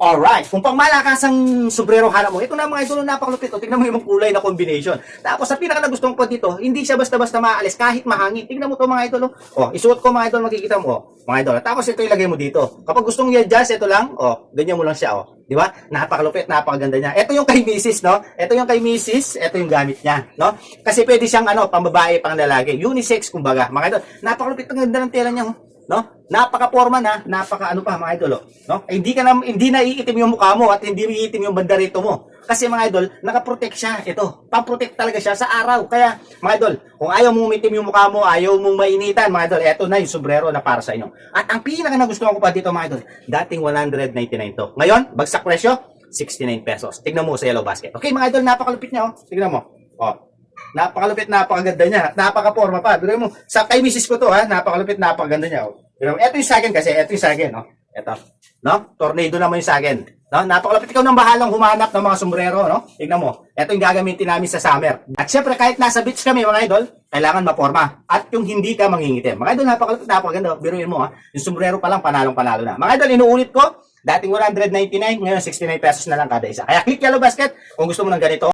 Alright, kung pang malakasang sombrero hanap mo, ito na mga idol, napakalupit. O, tingnan mo yung kulay na combination. Tapos, sa pinaka nagustuhan ko dito, hindi siya basta-basta maaalis kahit mahangin. Tingnan mo to mga idol. O, isuot ko mga idol, makikita mo. Mga idol. Tapos, ito ilagay mo dito. Kapag gustong i-adjust, ito lang. O, ganyan mo lang siya. O, di ba? Napakalupit, napakaganda niya. Ito yung kay Mrs., no? Ito yung kay Mrs., ito yung gamit niya, no? Kasi pwede siyang, pambabae, pang lalaki. Unisex, kumbaga. Mga idol, napakalupit, ang ganda ng tela niya, no? Napaka-forma na, mga idol, no? Hindi na iitim yung mukha mo at hindi iitim yung banda rito mo. Kasi mga idol, naka-protect siya. Ito, pang-protect talaga siya sa araw. Kaya, mga idol, kung ayaw mong umitim yung mukha mo, ayaw mong mainitan, mga idol, eto na yung sombrero na para sa inyo. At ang pinaka nagustuhan ko pa dito, mga idol, dating 199 to. Ngayon, bagsak presyo, 69 pesos. Tignan mo sa Yellow Basket. Okay, mga idol, napakalupit niya, oh. Tignan mo. Oh. Napakalupit, napakaganda niya. Napaka-forma pa. Biro mo, sa kay misis ko to, ha, napakalupit, napakaganda niya, oh. Ito yung sa akin kasi, ito yung sa akin, no? Ito, no? Tornado naman yung sa akin. No? Napakalapit, ikaw nang bahalang humanap ng mga sombrero, no? Tingnan mo. Ito yung gagamitin namin sa summer. At syempre, kahit nasa beach kami, mga idol, kailangan maporma. At yung hindi ka mangingitim. Mga idol, napakalapit, napakaganda. Biruin mo, ha? Yung sombrero pa lang, panalong-panalo na. Mga idol, inuulit ko, dating 199, ngayon 69 pesos na lang kada isa. Kaya click Yellow Basket kung gusto mo ng ganito.